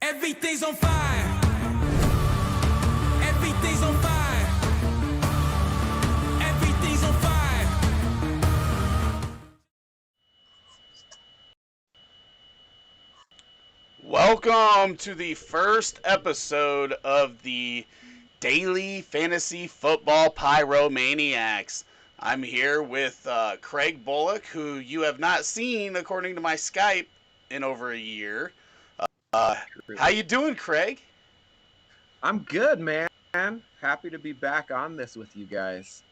Everything's on fire. Everything's on fire. Everything's on fire. Welcome to the first episode of the Daily Fantasy Football Pyromaniacs. I'm here with Craig Bullock, who you have not seen, according to my Skype, in over a year. How you doing, Craig? I'm good, man. Happy to be back on this with you guys.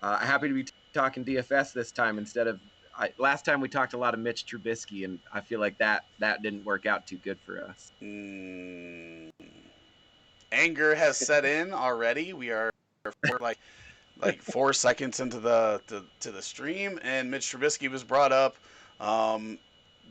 Happy to be talking DFS this time instead of last time we talked a lot of Mitch Trubisky, and I feel like that didn't work out too good for us. Anger has set in already. We are like 4 seconds into the stream, and Mitch Trubisky was brought up.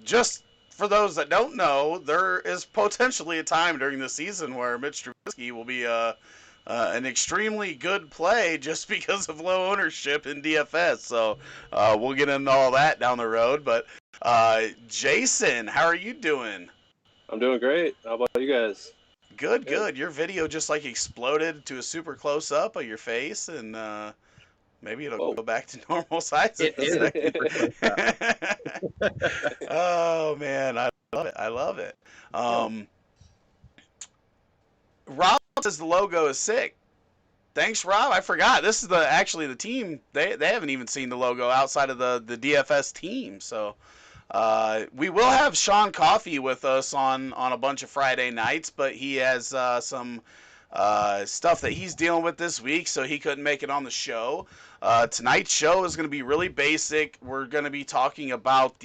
Just for those that don't know, there is potentially a time during the season where Mitch Trubisky will be an extremely good play just because of low ownership in DFS. So we'll get into all that down the road. But Jason, how are you doing? I'm doing great. How about you guys? Good. Your video just like exploded to a super close up of your face, and maybe it'll go back to normal size. Oh man, I love it. Rob says the logo is sick. Thanks, Rob. I forgot. This is actually the team. They haven't even seen the logo outside of the DFS team. So we will have Sean Coffey with us on a bunch of Friday nights, but he has some stuff that he's dealing with this week, so he couldn't make it on the show. Tonight's show is going to be really basic. We're going to be talking about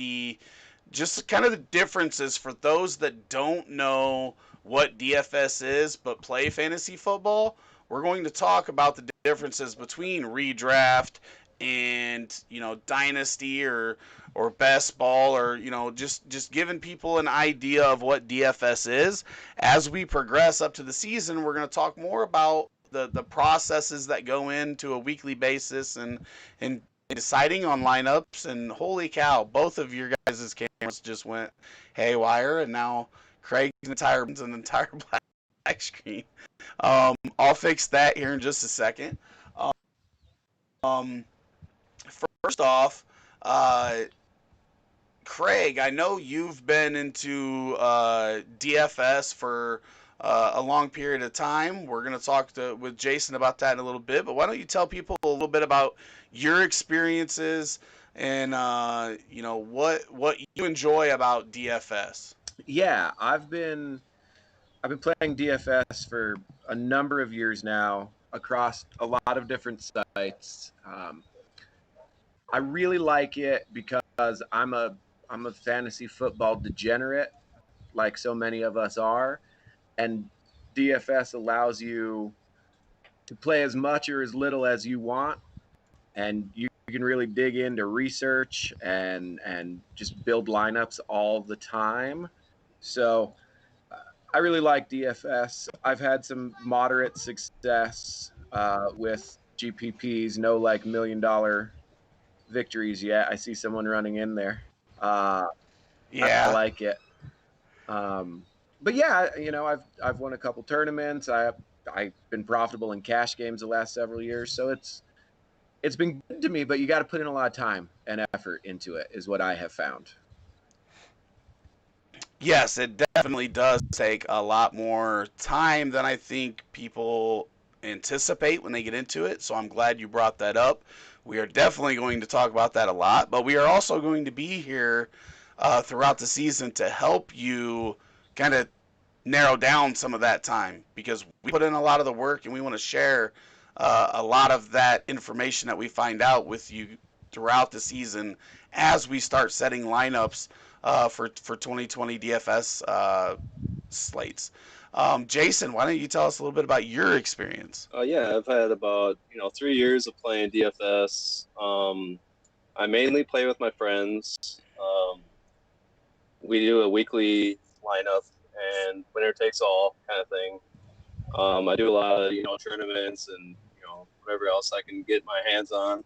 just kind of the differences for those that don't know what DFS is but play fantasy football. We're going to talk about the differences between redraft and, dynasty or best ball, or, just giving people an idea of what DFS is. As we progress up to the season, we're going to talk more about the processes that go into a weekly basis and deciding on lineups. And holy cow, both of your guys' cameras just went haywire, and now Craig's entire black screen. I'll fix that here in just a second. First off, Craig, I know you've been into DFS for a long period of time. We're going to talk with Jason about that in a little bit, but why don't you tell people a little bit about your experiences and what you enjoy about DFS? Yeah, I've been playing DFS for a number of years now across a lot of different sites. I really like it because I'm a fantasy football degenerate, like so many of us are, and DFS allows you to play as much or as little as you want, and you can really dig into research and just build lineups all the time. So I really like DFS. I've had some moderate success with GPPs, no like $1 million victories yet. I see someone running in there. I like it. But yeah, I've won a couple tournaments. I've been profitable in cash games the last several years, so it's been good to me. But you got to put in a lot of time and effort into it, is what I have found. Yes, it definitely does take a lot more time than I think people anticipate when they get into it. So I'm glad you brought that up. We are definitely going to talk about that a lot, but we are also going to be here throughout the season to help you kind of narrow down some of that time, because we put in a lot of the work and we want to share a lot of that information that we find out with you throughout the season as we start setting lineups for 2020 DFS slates. Jason, why don't you tell us a little bit about your experience? Yeah, I've had about 3 years of playing DFS. I mainly play with my friends. We do a weekly lineup and winner takes all kind of thing. I do a lot of tournaments and whatever else I can get my hands on.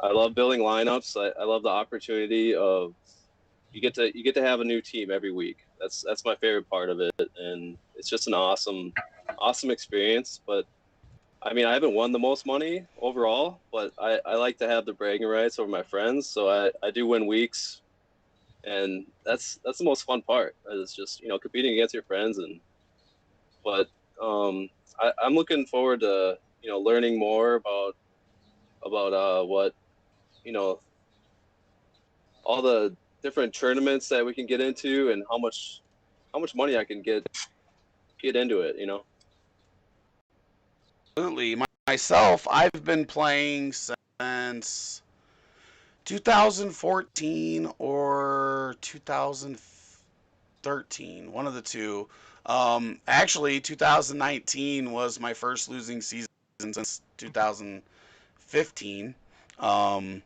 I love building lineups. I love the opportunity of you get to have a new team every week. That's my favorite part of it, and it's just an awesome experience. But I mean, I haven't won the most money overall, but I like to have the bragging rights over my friends, so I do win weeks, and that's the most fun part. Is just competing against your friends, but I'm looking forward to learning more about what you know all the different tournaments that we can get into, and how much money I can get into it. Absolutely. Myself, I've been playing since 2014 or 2013, one of the two. Actually, 2019 was my first losing season since 2015. Um,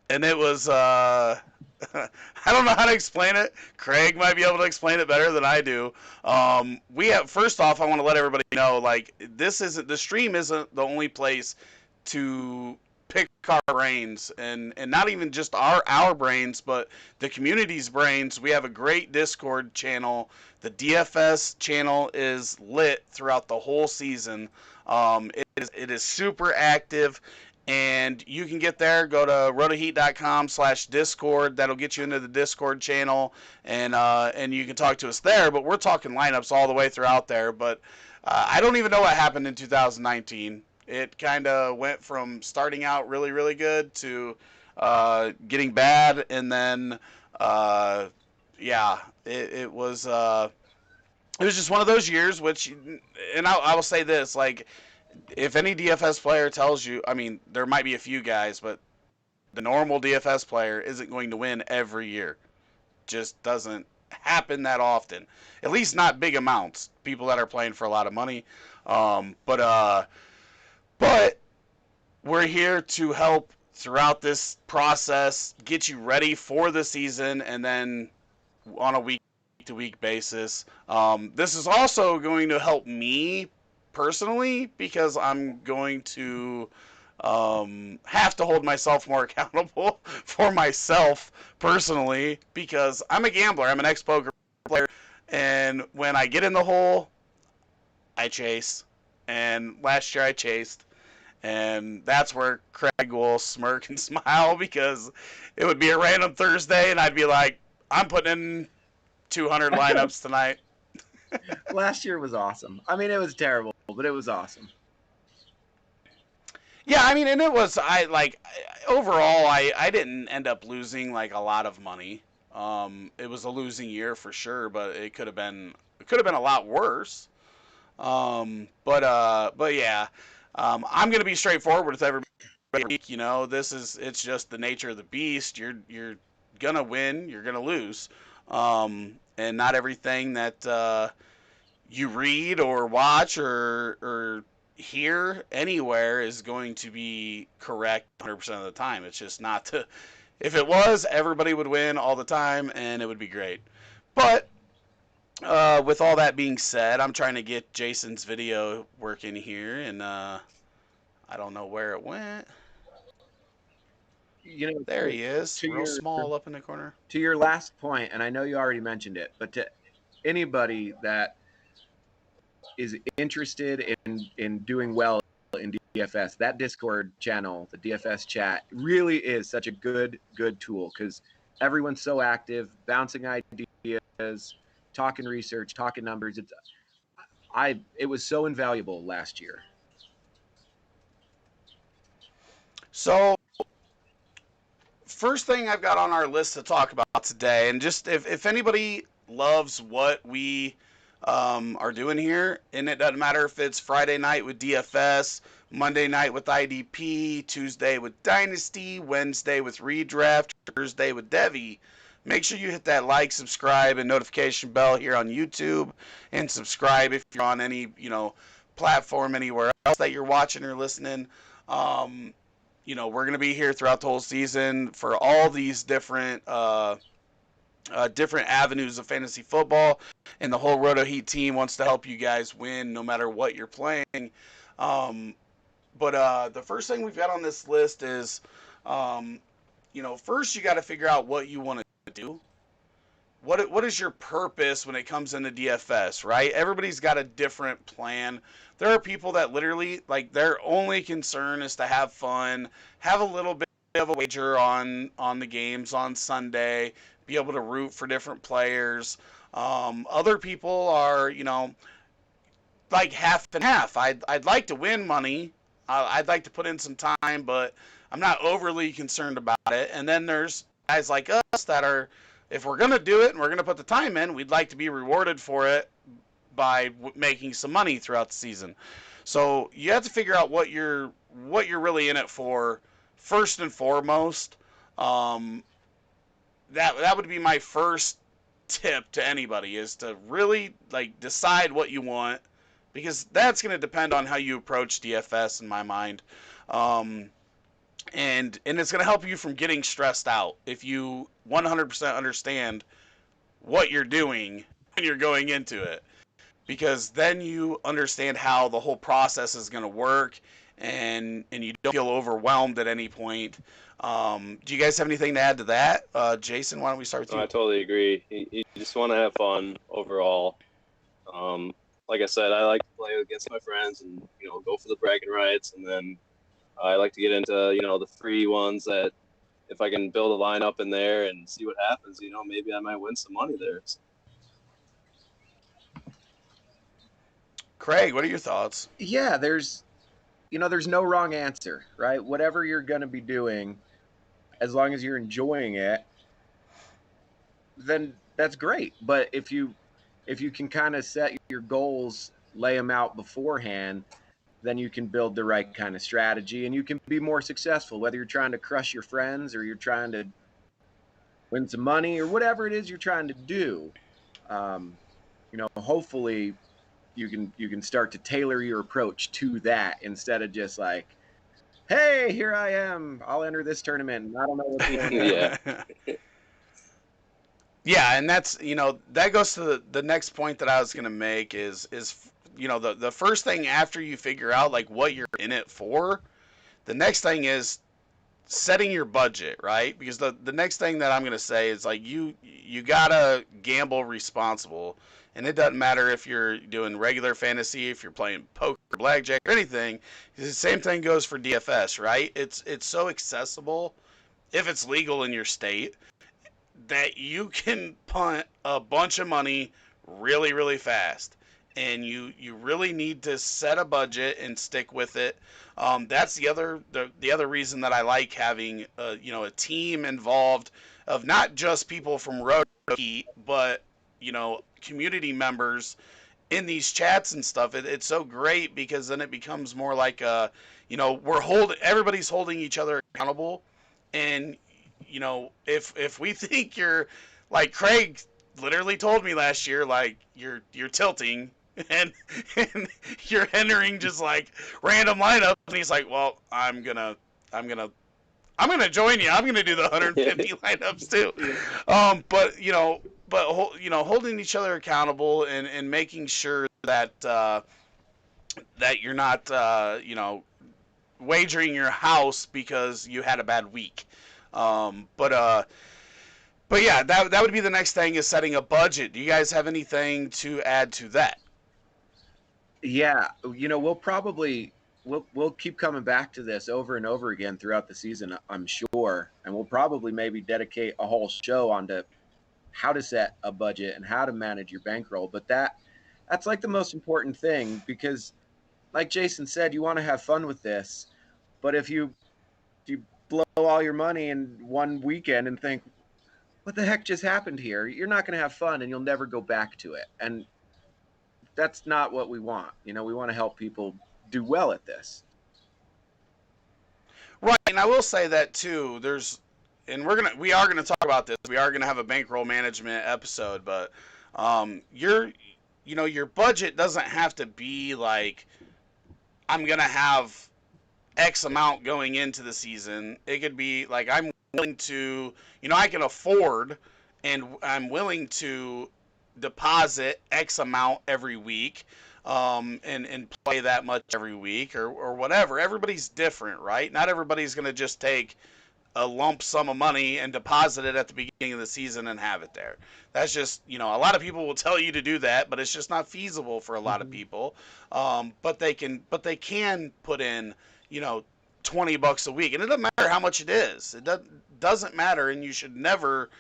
and it was I don't know how to explain it. Craig might be able to explain it better than I do. We have First off, I want to let everybody know, like, the stream isn't the only place to pick our brains, and not even just our brains, but the community's brains. We have a great Discord channel. The DFS channel is lit throughout the whole season. It is super active, and you can get there. Go to rotoheat.com/discord. That'll get you into the Discord channel, and you can talk to us there. But we're talking lineups all the way throughout there. But I don't even know what happened in 2019. It kind of went from starting out really, really good to getting bad, and then yeah, it was just one of those years. And I will say this, like, if any DFS player tells you, I mean, there might be a few guys, but the normal DFS player isn't going to win every year. Just doesn't happen that often. At least not big amounts. People that are playing for a lot of money. But we're here to help throughout this process, get you ready for the season, and then on a week-to-week basis. This is also going to help me personally, because I'm going to have to hold myself more accountable for myself personally, because I'm a gambler. I'm an ex-poker player, and when I get in the hole, I chase. And last year I chased, and that's where Craig will smirk and smile, because it would be a random Thursday, and I'd be like, I'm putting in 200 lineups tonight. Last year was awesome. I mean, it was terrible, but it was awesome. Yeah, I mean, and it was, overall, I didn't end up losing like a lot of money. It was a losing year for sure, but it could have been a lot worse. But yeah, I'm gonna be straightforward with everybody. It's just the nature of the beast. You're gonna win, you're gonna lose, and not everything that you read or watch or hear anywhere is going to be correct 100% of the time. It's just not to. If it was, everybody would win all the time, and it would be great. But with all that being said, I'm trying to get Jason's video working here, and I don't know where it went. There he is, real small up in the corner. To your last point, and I know you already mentioned it, but to anybody that is interested in doing well in DFS, that Discord channel, the DFS chat, really is such a good tool, because everyone's so active, bouncing ideas, talking research, talking numbers. It was so invaluable last year. So, first thing I've got on our list to talk about today, and just if anybody loves what we are doing here, and it doesn't matter if it's Friday night with DFS, Monday night with IDP, Tuesday with Dynasty, Wednesday with Redraft, Thursday with Devi, make sure you hit that like, subscribe, and notification bell here on YouTube, and subscribe if you're on any platform anywhere else that you're watching or listening. We're going to be here throughout the whole season for all these different avenues of fantasy football, and the whole Roto Heat team wants to help you guys win no matter what you're playing. But the first thing we've got on this list is, first you got to figure out what you want to do. what is your purpose when it comes into DFS, right? Everybody's got a different plan. There are people that literally, like, their only concern is to have fun, have a little bit of a wager on the games on Sunday, be able to root for different players. Other people are, like half and half. I'd like to win money. I'd like to put in some time, but I'm not overly concerned about it. And then there's guys like us that are, if we're gonna do it and we're gonna put the time in, we'd like to be rewarded for it by making some money throughout the season. So you have to figure out what you're really in it for first and foremost. Um, that would be my first tip to anybody, is to really like decide what you want, because that's going to depend on how you approach DFS in my mind. Um, and it's going to help you from getting stressed out if you 100% understand what you're doing when you're going into it, because then you understand how the whole process is going to work, and you don't feel overwhelmed at any point. Do you guys have anything to add to that? Jason, why don't we start with No, you? I totally agree. You just want to have fun overall. Like I said, I like to play against my friends and go for the bragging rights, and then I like to get into the free ones that if I can build a lineup in there and see what happens, maybe I might win some money there. Craig, what are your thoughts? Yeah, there's no wrong answer, right? Whatever you're going to be doing, as long as you're enjoying it, then that's great. But if you can kind of set your goals, lay them out beforehand, then you can build the right kind of strategy and you can be more successful, whether you're trying to crush your friends or you're trying to win some money or whatever it is you're trying to do. Hopefully you can start to tailor your approach to that instead of just like, hey, here I am, I'll enter this tournament and I don't know what's going on. Yeah. Yeah, and that's that goes to the next point that I was gonna make is the first thing after you figure out like what you're in it for, the next thing is setting your budget, right? Because the next thing that I'm gonna say is like you gotta gamble responsible, and it doesn't matter if you're doing regular fantasy, if you're playing poker, blackjack, or anything. The same thing goes for DFS, right? It's so accessible if it's legal in your state that you can punt a bunch of money really, really fast. And you really need to set a budget and stick with it. That's the other reason that I like having a team involved of not just people from Road Heat, but community members in these chats and stuff. It's so great because then it becomes more like everybody's holding each other accountable, and if we think you're like Craig literally told me last year, like you're tilting and you're entering just like random lineups, and he's like, well, I'm gonna join you. I'm gonna do the 150 lineups too. But holding each other accountable and making sure that that you're not wagering your house because you had a bad week. But yeah, that would be the next thing, is setting a budget. Do you guys have anything to add to that? Yeah, we'll keep coming back to this over and over again throughout the season, I'm sure, and we'll probably maybe dedicate a whole show onto how to set a budget and how to manage your bankroll. But that's like the most important thing, because like Jason said, you want to have fun with this, but if you blow all your money in one weekend and think, what the heck just happened here? You're not going to have fun and you'll never go back to it. And that's not what we want. We want to help people do well at this. Right, and I will say that too. We are gonna talk about this. We are gonna have a bankroll management episode, but your budget doesn't have to be like, I'm gonna have X amount going into the season. It could be like, I'm willing to, I can afford, and I'm willing to deposit X amount every week, and play that much every week, or whatever. Everybody's different, right? Not everybody's going to just take a lump sum of money and deposit it at the beginning of the season and have it there. That's just, a lot of people will tell you to do that, but it's just not feasible for a lot of people. But they can put in, you know, $20 a week, and it doesn't matter how much it is. It doesn't matter, and you should never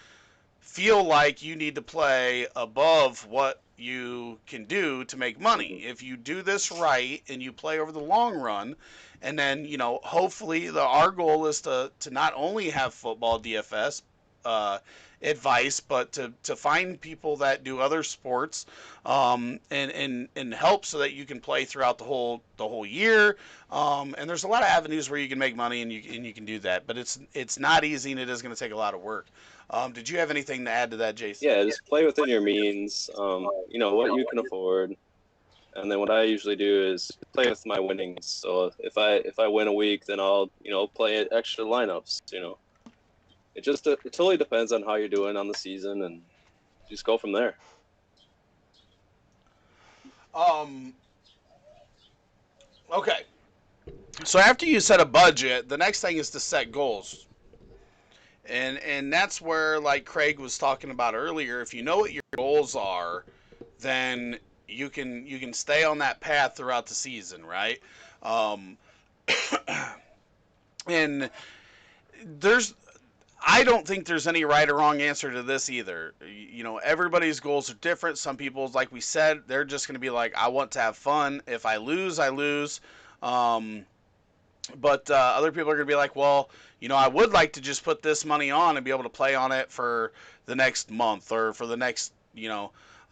feel like you need to play above what you can do to make money. If you do this right and you play over the long run, and then, hopefully our goal is to not only have football DFS uh, advice, but to find people that do other sports, and help so that you can play throughout the whole year. And there's a lot of avenues where you can make money, and you can do that, but it's not easy, and it is going to take a lot of work. Did you have anything to add to that, Jason? Yeah, just play within your means. What you can afford. And then what I usually do is play with my winnings. So if I win a week, then I'll play extra lineups. It totally depends on how you're doing on the season, and just go from there. Okay. So after you set a budget, the next thing is to set goals. And that's where, like Craig was talking about earlier, if you know what your goals are, then you can stay on that path throughout the season, right? Um, and I don't think there's any right or wrong answer to this either. Everybody's goals are different. Some people's, like we said, they're just going to be like, I want to have fun. If I lose, I lose. But other people are going to be like, well, I would like to just put this money on and be able to play on it for the next month or for the next,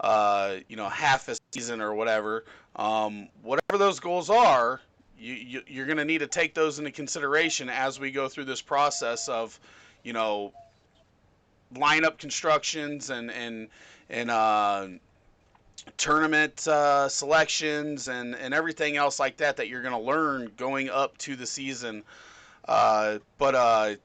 half a season or whatever. Whatever those goals are, you're going to need to take those into consideration as we go through this process of, lineup constructions and tournament selections and everything else like that you're going to learn going up to the season. But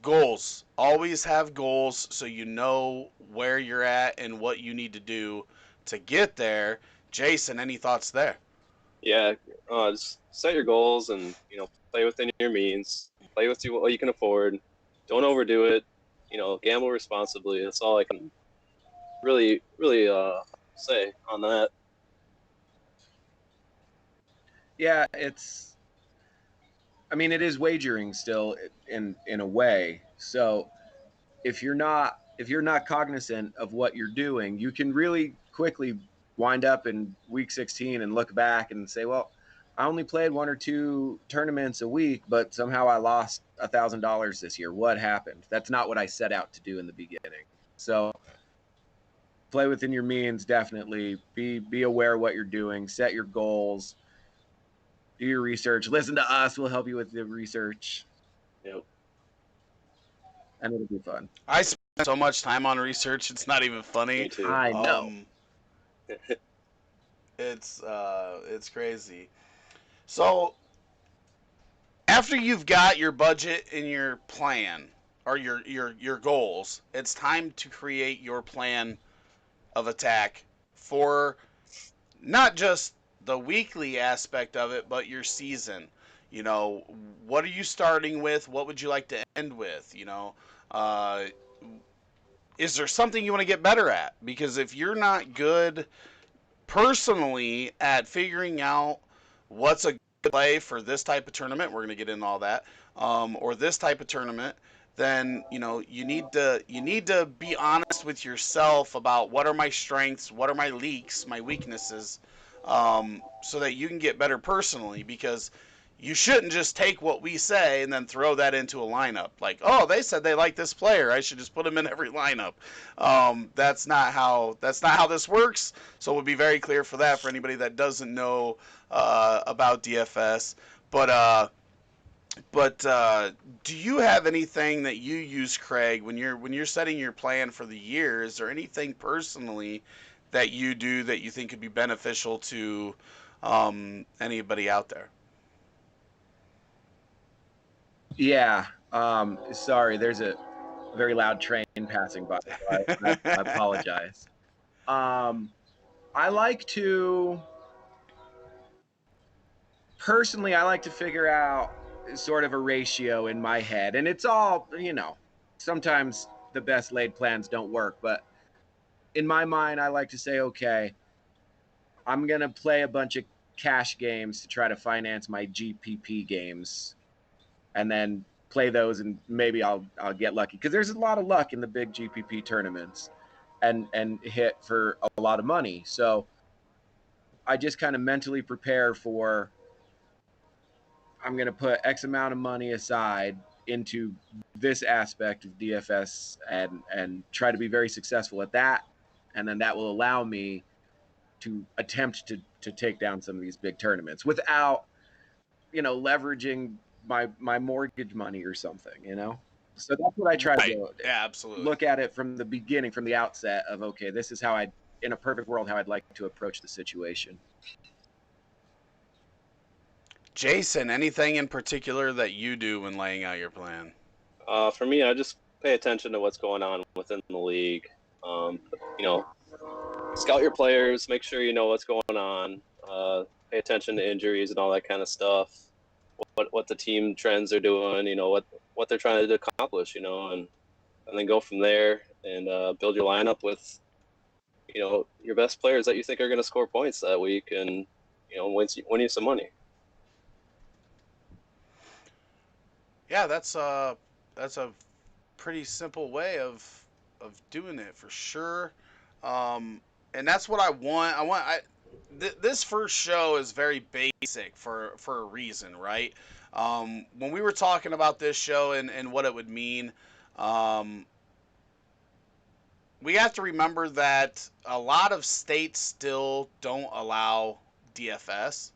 goals. Always have goals so you know where you're at and what you need to do to get there. Jason, any thoughts there? Yeah, just set your goals and play within your means. Play with what you can afford. Don't overdo it. Gamble responsibly. That's all I can really say on that. Yeah, it is wagering still in a way. So if you're not cognizant of what you're doing, you can really quickly wind up in week 16 and look back and say, well, I only played one or two tournaments a week, but somehow I lost $1,000 this year. What happened? That's not what I set out to do in the beginning. So play within your means, definitely. Be aware of what you're doing. Set your goals. Do your research. Listen to us. We'll help you with the research. Yep. And it'll be fun. I spend so much time on research, it's not even funny. Me too. I know. It's crazy. So after you've got your budget and your plan or your goals, it's time to create your plan of attack for not just the weekly aspect of it, but your season. What are you starting with? What would you like to end with? Is there something you want to get better at? Because if you're not good personally at figuring out what's a good play for this type of tournament, we're going to get into all that, or this type of tournament, then you need to be honest with yourself about what are my strengths, what are my leaks, my weaknesses, so that you can get better personally. Because you shouldn't just take what we say and then throw that into a lineup. Like, oh, they said they like this player, I should just put him in every lineup. That's not how this works. So we'll be very clear for that for anybody that doesn't know about DFS. But do you have anything that you use, Craig, when you're setting your plan for the year? Is there anything personally that you do that you think could be beneficial to anybody out there? Yeah. Sorry, there's a very loud train passing by. I apologize. I like to figure out sort of a ratio in my head, and it's all, sometimes the best laid plans don't work, but in my mind, I like to say, okay, I'm going to play a bunch of cash games to try to finance my GPP games, and then play those, and maybe I'll get lucky, because there's a lot of luck in the big GPP tournaments, and hit for a lot of money. So I just kind of mentally prepare for, I'm going to put X amount of money aside into this aspect of DFS, and try to be very successful at that, and then that will allow me to attempt to take down some of these big tournaments without, leveraging my mortgage money or something, So that's what I try to do. Yeah, absolutely. Look at it from the beginning, from the outset of, okay, this is how in a perfect world, how I'd like to approach the situation. Jason, anything in particular that you do when laying out your plan? For me, I just pay attention to what's going on within the league. Scout your players, make sure you know what's going on. Pay attention to injuries and all that kind of stuff. What the team trends are doing, what they're trying to accomplish, and then go from there and build your lineup with, your best players that you think are going to score points that week, and win you some money. Yeah, that's a pretty simple way of doing it for sure. And that's what I want. This first show is very basic for a reason, right? When we were talking about this show and what it would mean, we have to remember that a lot of states still don't allow DFS,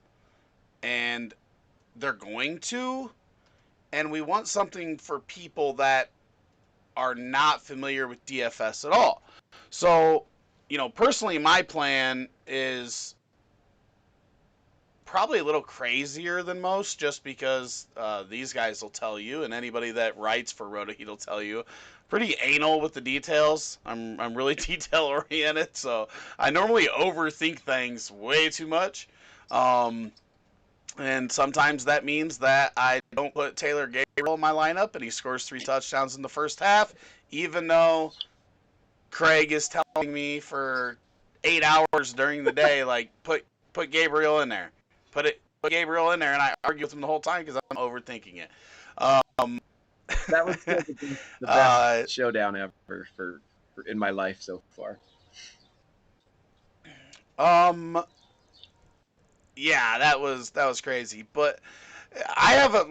and they're going to. And we want something for people that are not familiar with DFS at all. So, personally, my plan is probably a little crazier than most, just because these guys will tell you, and anybody that writes for RotoHeat will tell you, pretty anal with the details. I'm really detail oriented, so I normally overthink things way too much. And sometimes that means that I don't put Taylor Gabriel in my lineup and he scores 3 touchdowns in the first half, even though Craig is telling me for 8 hours during the day, like, put Gabriel in there. Put Gabriel in there, and I argue with him the whole time because I'm overthinking it. That was the best showdown ever for in my life so far. Yeah, that was crazy. But I have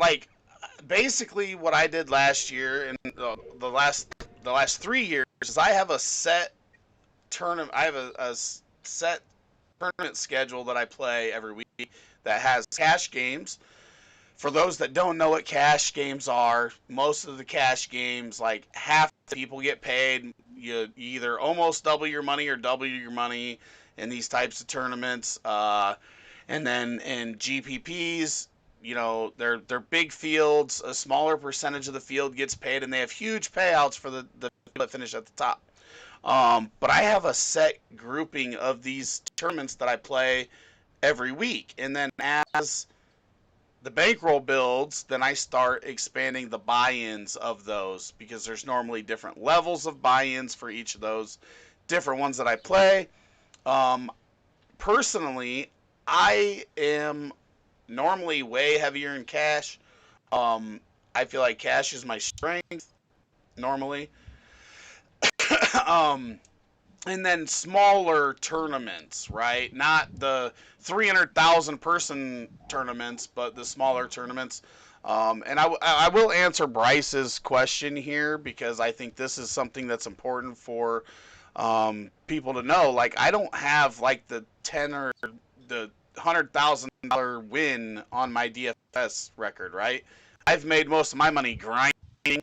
basically what I did last year and the last 3 years is I have a set tournament. I have a set tournament schedule that I play every week that has cash games. For those that don't know what cash games are, most of the cash games, like half the people get paid. You either almost double your money or double your money in these types of tournaments. And then in GPPs, they're big fields. A smaller percentage of the field gets paid, and they have huge payouts for the people that finish at the top. But I have a set grouping of these tournaments that I play every week. And then as the bankroll builds, then I start expanding the buy-ins of those, because there's normally different levels of buy-ins for each of those different ones that I play. Personally, I am normally way heavier in cash. I feel like cash is my strength normally. And then smaller tournaments, right? Not the 300,000 person tournaments, but the smaller tournaments. And I will answer Bryce's question here, because I think this is something that's important for people to know. Like, I don't have like the 10 or the $100,000 win on my DFS record, right? I've made most of my money grinding.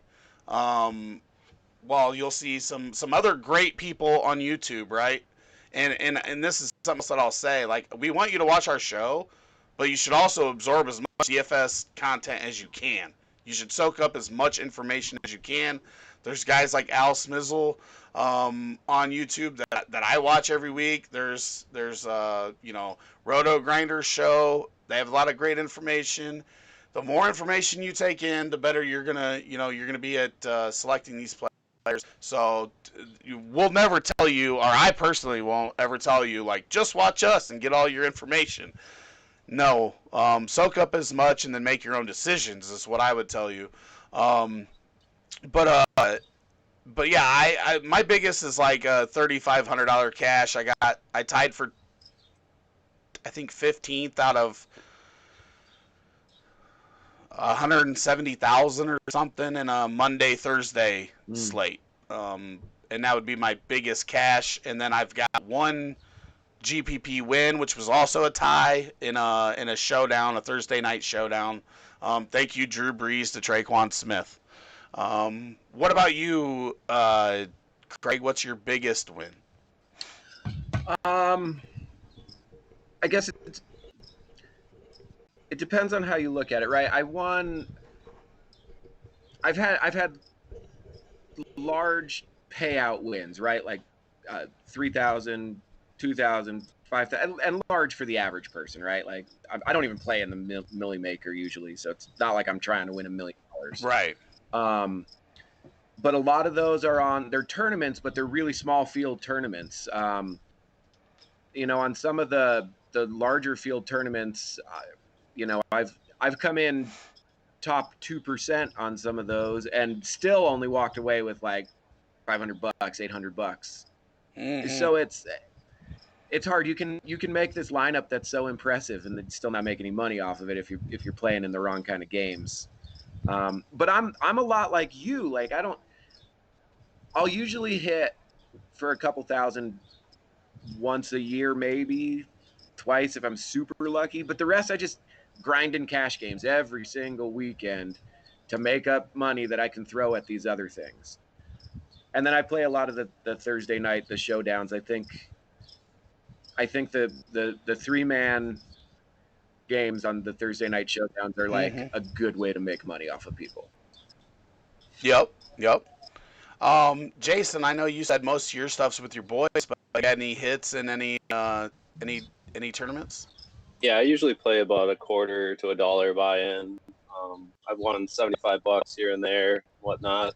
While you'll see some other great people on YouTube, right? And this is something else that I'll say. Like, we want you to watch our show, but you should also absorb as much DFS content as you can. You should soak up as much information as you can. There's guys like Al Smizzle on YouTube that I watch every week. There's Roto Grinders show. They have a lot of great information. the more information you take in, the better you're gonna be at selecting these players. So we'll never tell you, or I personally won't ever tell you, like, just watch us and get all your information. No, soak up as much and then make your own decisions is what I would tell you. Um, but but yeah, I my biggest is like $3,500 cash. I tied for I think 15th out of 170,000 or something in a Monday Thursday slate. And that would be my biggest cash. And then I've got one GPP win, which was also a tie in a showdown, a Thursday night showdown. Thank you, Drew Brees to Traquan Smith. What about you, Craig? What's your biggest win? I guess it depends on how you look at it, right? I've had large payout wins, right? Like 3,000, 2,000, 5,000, and large for the average person, right? Like I don't even play in the Millie Maker usually, so it's not like I'm trying to win $1 million. Right. But a lot of those they're tournaments, but they're really small field tournaments. On some of the larger field tournaments, I've come in top 2% on some of those and still only walked away with like $500, $800. So it's hard. You can make this lineup that's so impressive and then still not make any money off of it if you're playing in the wrong kind of games. But I'm a lot like you. Like I'll usually hit for a couple thousand once a year, maybe twice if I'm super lucky. But the rest, I just grind in cash games every single weekend to make up money that I can throw at these other things. And then I play a lot of the Thursday night, the showdowns. I think the 3-man games on the Thursday night showdowns are like a good way to make money off of people. Yep. Jason, I know you said most of your stuff's with your boys, but like any hits in any tournaments? Yeah, I usually play about a quarter to $1 buy-in. I've won $75 here and there, whatnot.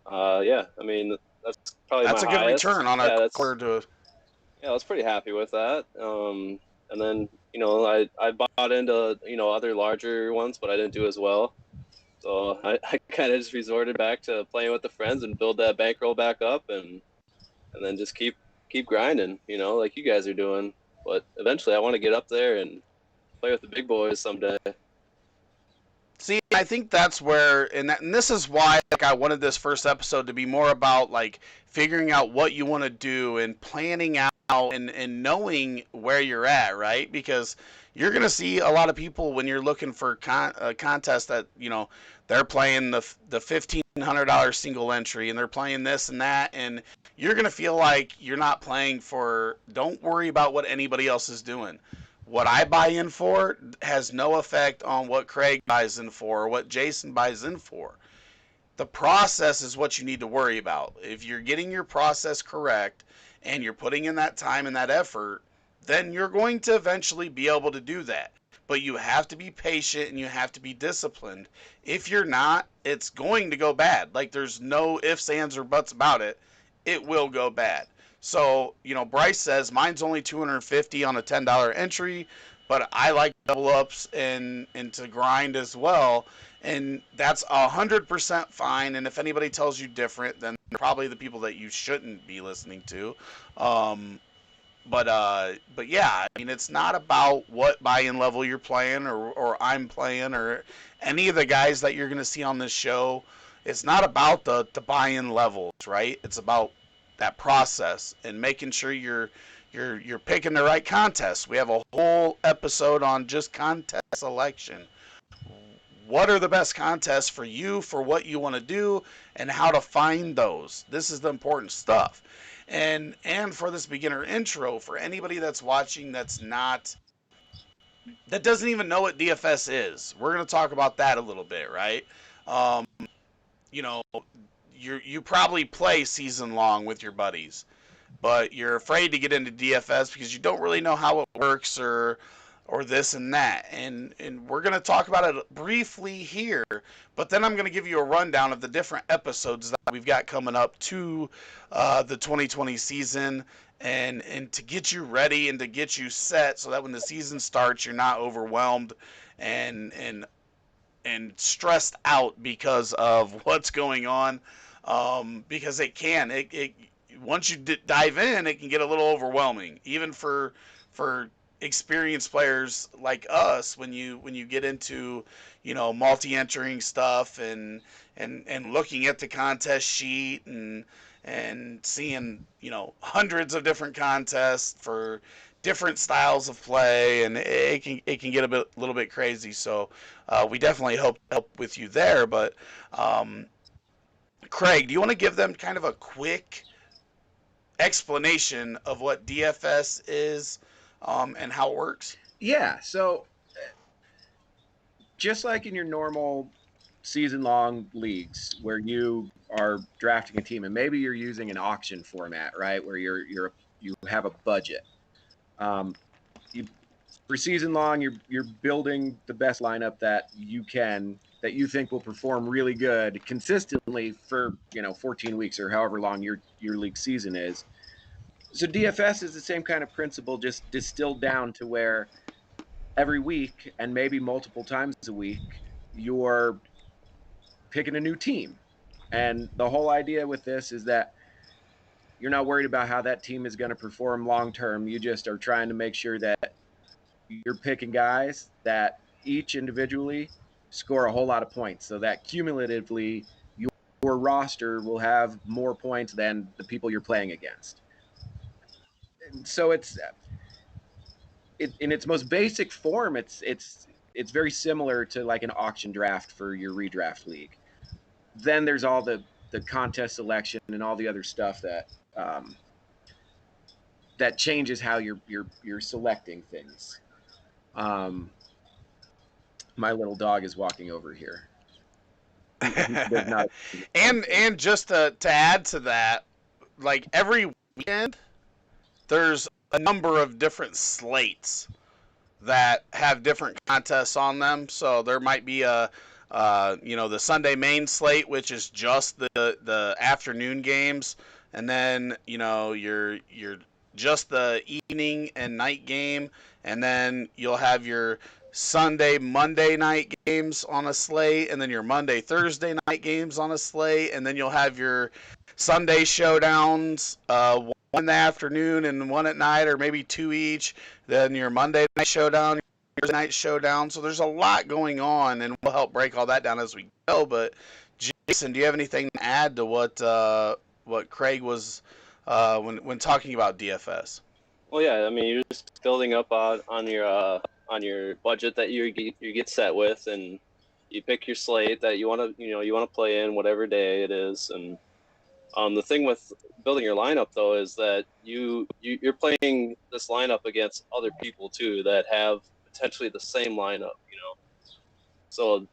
Yeah, I mean that's probably that's my a good highest. return on a quarter to. Yeah, I was pretty happy with that. And then I bought into other larger ones, but I didn't do as well. So I kind of just resorted back to playing with the friends and build that bankroll back up, and then just keep grinding, like you guys are doing. But eventually, I want to get up there and play with the big boys someday. See, I think that's where, and this is why, like, I wanted this first episode to be more about like figuring out what you want to do and planning out and knowing where you're at, right? Because you're gonna see a lot of people when you're looking for a contest that they're playing the $1,500 single entry and they're playing this and that, and you're gonna feel like you're not playing for. Don't worry about what anybody else is doing. What I buy in for has no effect on what Craig buys in for or what Jason buys in for. The process is what you need to worry about. If you're getting your process correct and you're putting in that time and that effort, then you're going to eventually be able to do that. But you have to be patient and you have to be disciplined. If you're not, it's going to go bad. Like, there's no ifs, ands, or buts about it. It will go bad. So, Bryce says mine's only $250 on a $10 entry, but I like double ups and to grind as well. And that's 100% fine. And if anybody tells you different, then they're probably the people that you shouldn't be listening to. But yeah, I mean, it's not about what buy-in level you're playing or I'm playing or any of the guys that you're going to see on this show. It's not about the buy-in levels, right? It's about that process and making sure you're picking the right contests. We have a whole episode on just contest selection. What are the best contests for you, for what you want to do, and how to find those? This is the important stuff. And for this beginner intro, for anybody that's watching that doesn't even know what DFS is, we're going to talk about that a little bit, right? You probably play season long with your buddies, but you're afraid to get into DFS because you don't really know how it works or or this and that. And we're going to talk about it briefly here, but then I'm going to give you a rundown of the different episodes that we've got coming up to the 2020 season, and to get you ready and to get you set so that when the season starts, you're not overwhelmed and stressed out because of what's going on. Because it once you dive in, it can get a little overwhelming, even for experienced players like us when you get into multi-entering stuff and looking at the contest sheet and seeing hundreds of different contests for different styles of play, and it can get little bit crazy. So we definitely hope to help with you there. But Craig, do you want to give them kind of a quick explanation of what DFS is and how it works? Yeah. So just like in your normal season-long leagues where you are drafting a team, and maybe you're using an auction format, right, where you have a budget. You For season long, you're building the best lineup that you think will perform really good consistently for 14 weeks or however long your league season is. So DFS is the same kind of principle, just distilled down to where every week and maybe multiple times a week you're picking a new team. And the whole idea with this is that you're not worried about how that team is going to perform long term. You just are trying to make sure that you're picking guys that each individually score a whole lot of points, so that cumulatively your roster will have more points than the people you're playing against. And so in its most basic form, it's very similar to like an auction draft for your redraft league. Then there's all the contest selection and all the other stuff that changes how you're selecting things. My little dog is walking over here. And just to add to that, like every weekend, there's a number of different slates that have different contests on them. So there might be the Sunday main slate, which is just the afternoon games, and then you're just the evening and night game, and then you'll have your Sunday, Monday night games on a slate, and then your Monday, Thursday night games on a slate, and then you'll have your Sunday showdowns, one in the afternoon and one at night, or maybe two each. Then your Monday night showdown, your Thursday night showdown. So there's a lot going on, and we'll help break all that down as we go. But Jason, do you have anything to add to what Craig was when talking about DFS? Well, yeah, I mean, you're just building up on your budget that you get set with, and you pick your slate that you want to play in whatever day it is. And the thing with building your lineup though is that you're playing this lineup against other people too that have potentially the same lineup. So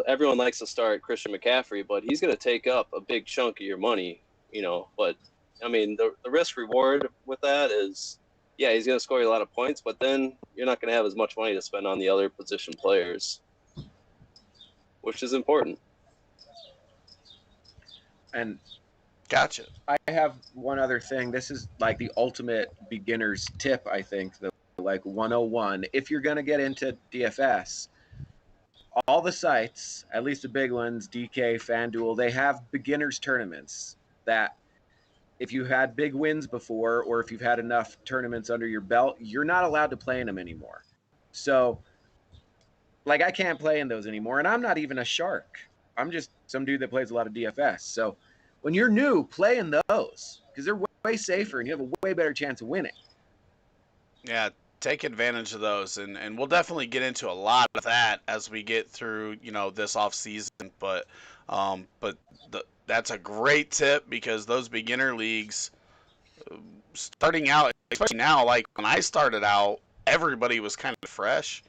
everyone likes to start Christian McCaffrey, but he's going to take up a big chunk of your money. But I mean the risk reward with that is, yeah, he's going to score you a lot of points, but then you're not going to have as much money to spend on the other position players, which is important. And Gotcha. I have one other thing. This is like the ultimate beginner's tip, I think, the like 101. If you're going to get into DFS, all the sites, at least the big ones, DK, FanDuel, they have beginners tournaments that if you had big wins before, or if you've had enough tournaments under your belt, you're not allowed to play in them anymore. So, like, I can't play in those anymore, and I'm not even a shark. I'm just some dude that plays a lot of DFS. So, when you're new, play in those because they're way safer, and you have a way better chance of winning. Yeah, take advantage of those, and we'll definitely get into a lot of that as we get through this off season. But that's a great tip because those beginner leagues, starting out, especially now, like when I started out, everybody was kind of fresh.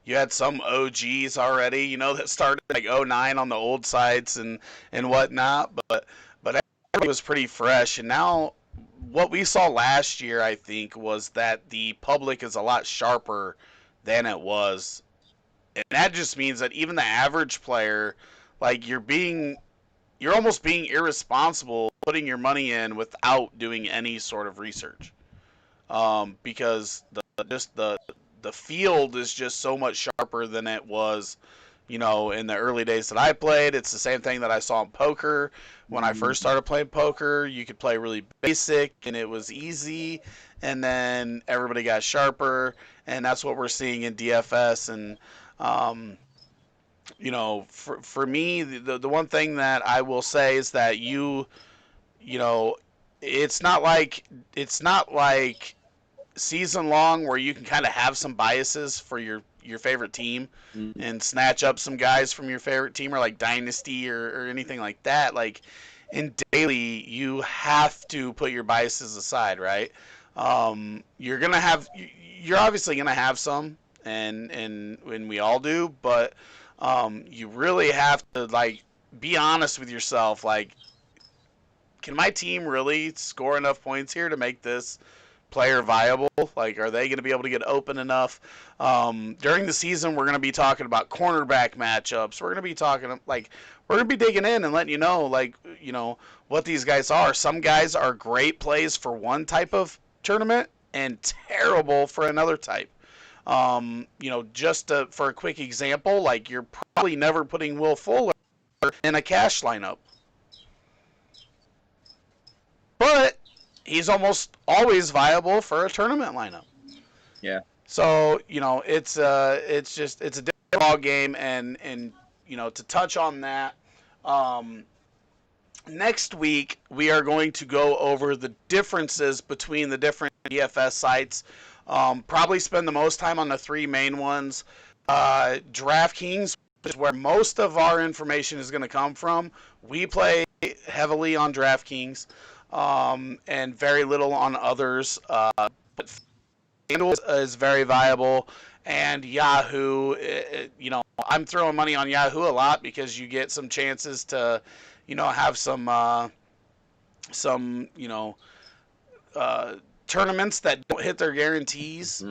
You had some OGs already, that started like '09 on the old sites and whatnot, but everybody was pretty fresh. And now what we saw last year, I think, was that the public is a lot sharper than it was. And that just means that even the average player, like you're almost being irresponsible putting your money in without doing any sort of research. Because the field is just so much sharper than it was, in the early days that I played. It's the same thing that I saw in poker. When I first started playing poker, you could play really basic and it was easy, and then everybody got sharper, and that's what we're seeing in DFS. And for me, the one thing that I will say is that you know, it's not like season long where you can kind of have some biases for your favorite team and snatch up some guys from your favorite team, or like dynasty or anything like that. Like in daily, you have to put your biases aside, right? You're obviously gonna have some, and we all do, but you really have to like be honest with yourself. Like, can my team really score enough points here to make this player viable? Like, are they going to be able to get open enough? During the season, we're going to be talking about cornerback matchups. We're going to be we're going to be digging in and letting you know, what these guys are. Some guys are great plays for one type of tournament and terrible for another type. For a quick example, like you're probably never putting Will Fuller in a cash lineup. But he's almost always viable for a tournament lineup. Yeah. So, it's a different ball game, and to touch on that, next week we are going to go over the differences between the different DFS sites. Probably spend the most time on the three main ones. DraftKings is where most of our information is going to come from. We play heavily on DraftKings. And very little on others. But FanDuel is very viable, and Yahoo. I'm throwing money on Yahoo a lot because you get some chances to, have some tournaments that don't hit their guarantees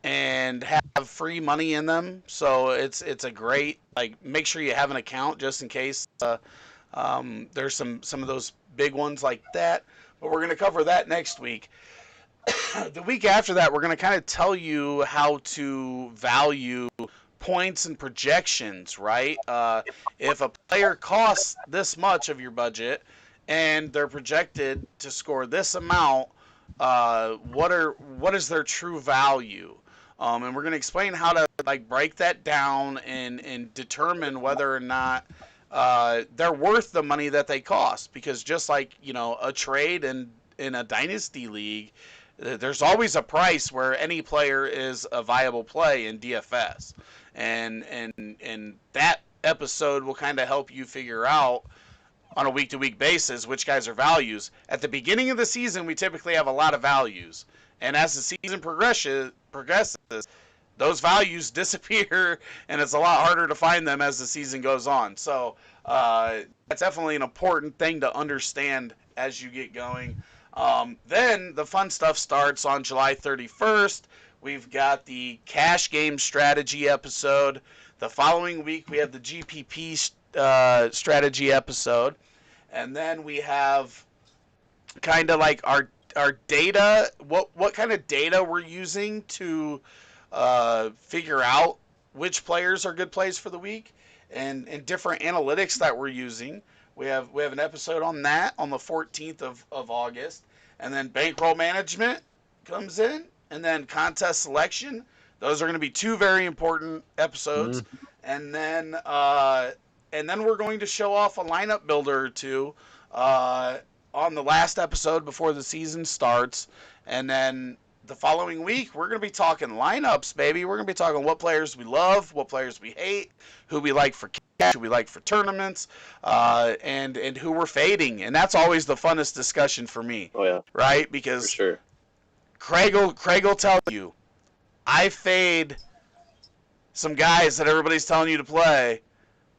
and have free money in them. So it's a great, make sure you have an account just in case there's some of those big ones like that, but we're going to cover that next week. The week after that, we're going to kind of tell you how to value points and projections, right? If a player costs this much of your budget and they're projected to score this amount, what is their true value? And we're going to explain how to break that down and determine whether or not they're worth the money that they cost. Because just like, a trade in a dynasty league, there's always a price where any player is a viable play in DFS. And that episode will kind of help you figure out on a week-to-week basis which guys are values. At the beginning of the season, we typically have a lot of values. And as the season progresses, those values disappear, and it's a lot harder to find them as the season goes on. So that's definitely an important thing to understand as you get going. Then the fun stuff starts on July 31st. We've got the cash game strategy episode. The following week, we have the GPP strategy episode. And then we have kind of like our data, what kind of data we're using to figure out which players are good plays for the week, and different analytics that we're using. We have an episode on that on the 14th of August. And then bankroll management comes in, and then contest selection. Those are going to be two very important episodes. And then we're going to show off a lineup builder or two on the last episode before the season starts. And then the following week, we're going to be talking lineups, baby. We're going to be talking what players we love, what players we hate, who we like for cash, who we like for tournaments, and who we're fading. And that's always the funnest discussion for me. Oh, yeah. Right? Because for sure. Craig will tell you, I fade some guys that everybody's telling you to play,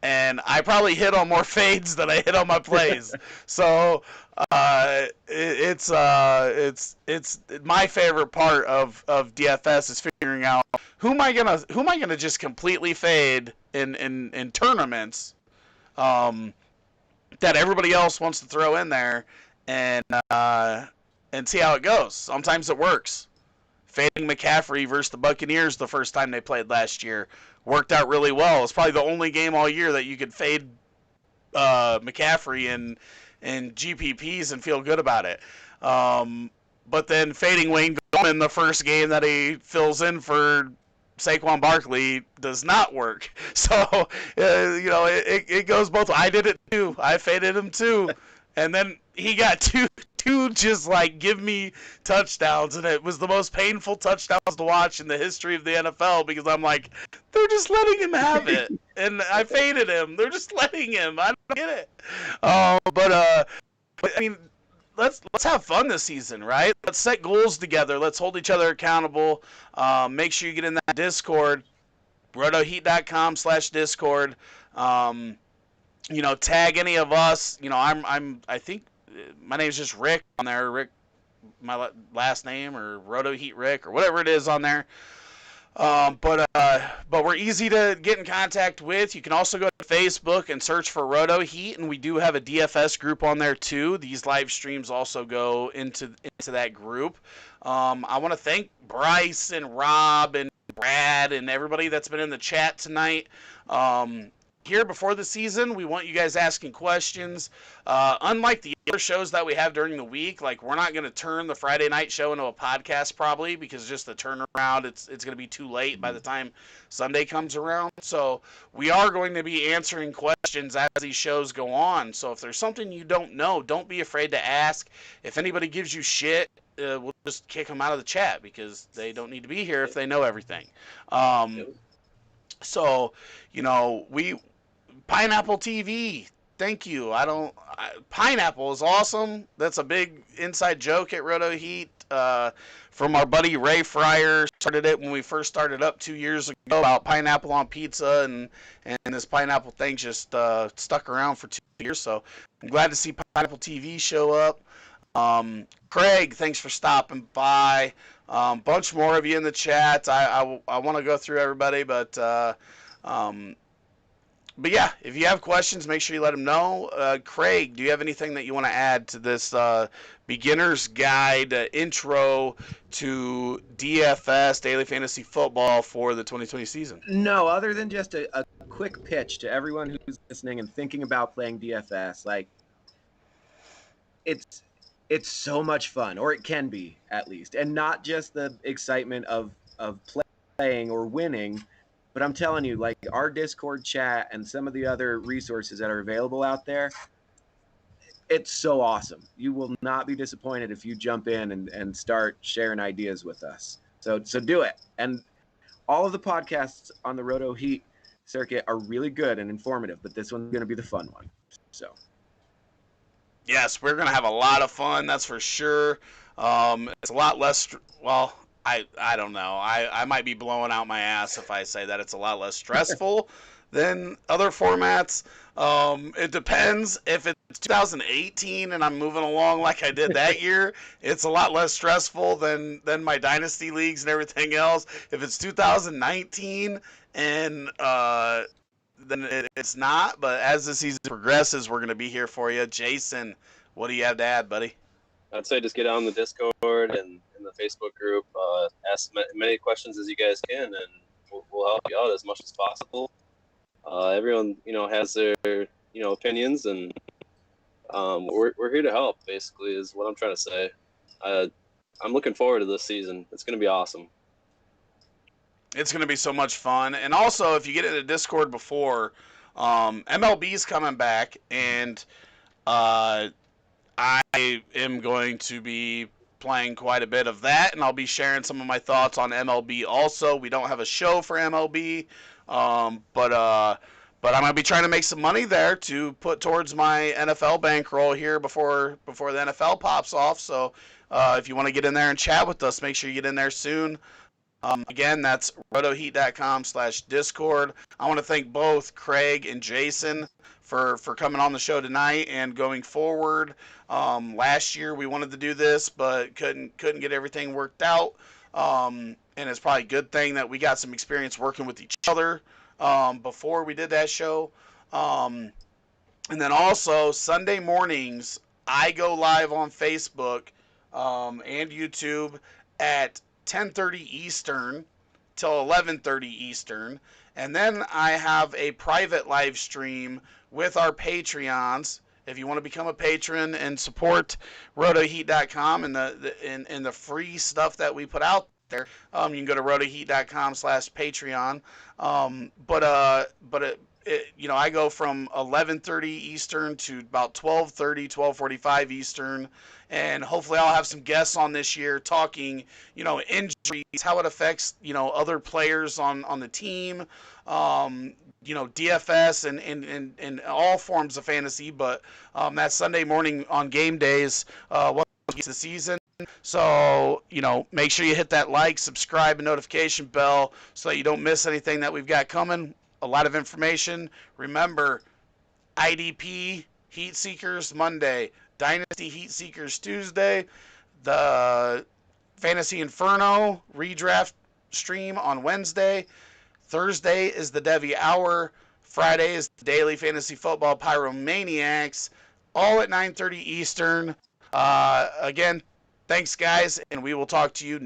and I probably hit on more fades than I hit on my plays. So it's my favorite part of DFS is figuring out who am I gonna just completely fade in tournaments that everybody else wants to throw in there, and see how it goes. Sometimes it works. Fading McCaffrey versus the Buccaneers the first time they played last year worked out really well. It's probably the only game all year that you could fade McCaffrey in GPPs and feel good about it. But then fading Wayne Gallman the first game that he fills in for Saquon Barkley does not work. So, it goes both ways. I did it too. I faded him too. And then he got two just like give me touchdowns, and it was the most painful touchdowns to watch in the history of the NFL because I'm like, they're just letting him have it, and I faded him. They're just letting him. I don't get it. But I mean, let's have fun this season, right? Let's set goals together. Let's hold each other accountable. Make sure you get in that Discord, rotoheat.com/Discord. Tag any of us. I think my name's just Rick on there. Rick, my last name, or RotoHeat Rick, or whatever it is on there. But we're easy to get in contact with. You can also go to Facebook and search for RotoHeat, and we do have a DFS group on there too. These live streams also go into that group. I want to thank Bryce and Rob and Brad and everybody that's been in the chat tonight. Here before the season, we want you guys asking questions. Unlike the other shows that we have during the week, like we're not going to turn the Friday night show into a podcast probably because just the turnaround, it's going to be too late by the time Sunday comes around. So we are going to be answering questions as these shows go on. So if there's something you don't know, don't be afraid to ask. If anybody gives you shit, we'll just kick them out of the chat because they don't need to be here if they know everything. So, Pineapple TV, thank you. Pineapple is awesome. That's a big inside joke at RotoHeat. From our buddy Ray Fryer, started it when we first started up 2 years ago about pineapple on pizza, and this pineapple thing just stuck around for 2 years. So I'm glad to see Pineapple TV show up. Craig, thanks for stopping by. Bunch more of you in the chat. I want to go through everybody, but yeah, if you have questions, make sure you let them know. Craig, do you have anything that you want to add to this beginner's guide intro to DFS, Daily Fantasy Football, for the 2020 season? No, other than just a quick pitch to everyone who's listening and thinking about playing DFS. Like, it's so much fun, or it can be at least, and not just the excitement of playing or winning. But I'm telling you, like our Discord chat and some of the other resources that are available out there, it's so awesome. You will not be disappointed if you jump in and start sharing ideas with us. So do it. And all of the podcasts on the Roto Heat circuit are really good and informative, but this one's going to be the fun one. So. Yes, we're going to have a lot of fun, that's for sure. It's a lot less, well, I don't know. I might be blowing out my ass if I say that it's a lot less stressful than other formats. It depends. If it's 2018 and I'm moving along like I did that year, it's a lot less stressful than my dynasty leagues and everything else. If it's 2019 and then it's not. But as the season progresses, we're going to be here for you. Jason, what do you have to add, buddy? I'd say just get on the Discord and in the Facebook group. Ask many questions as you guys can, and we'll help you out as much as possible. Everyone, has their, opinions, and we're here to help. Basically, is what I'm trying to say. I'm looking forward to this season. It's going to be awesome. It's going to be so much fun. And also, if you get into Discord before, MLB's coming back, and I am going to be playing quite a bit of that, and I'll be sharing some of my thoughts on MLB also. We don't have a show for MLB, but I'm going to be trying to make some money there to put towards my NFL bankroll here before the NFL pops off. So if you want to get in there and chat with us, make sure you get in there soon. Again, that's rotoheat.com/discord. I want to thank both Craig and Jason for coming on the show tonight and going forward. Last year we wanted to do this, but couldn't get everything worked out. And it's probably a good thing that we got some experience working with each other before we did that show. And then also Sunday mornings, I go live on Facebook and YouTube at 10:30 Eastern till 11:30 Eastern. And then I have a private live stream with our Patreons. If you want to become a patron and support rotoheat.com and the free stuff that we put out there, you can go to rotoheat.com/Patreon. I go from 11:30 Eastern to about 12:30, 12:45 Eastern, and hopefully I'll have some guests on this year talking, injuries, how it affects, other players on the team, DFS and all forms of fantasy. But that Sunday morning on game days, what the season. So, make sure you hit that like, subscribe, and notification bell so that you don't miss anything that we've got coming. A lot of information. Remember, IDP Heat Seekers Monday, Dynasty Heat Seekers Tuesday, the Fantasy Inferno redraft stream on Wednesday. Thursday is the Devy Hour. Friday is the Daily Fantasy Football Pyromaniacs, all at 9:30 Eastern. Again, thanks, guys, and we will talk to you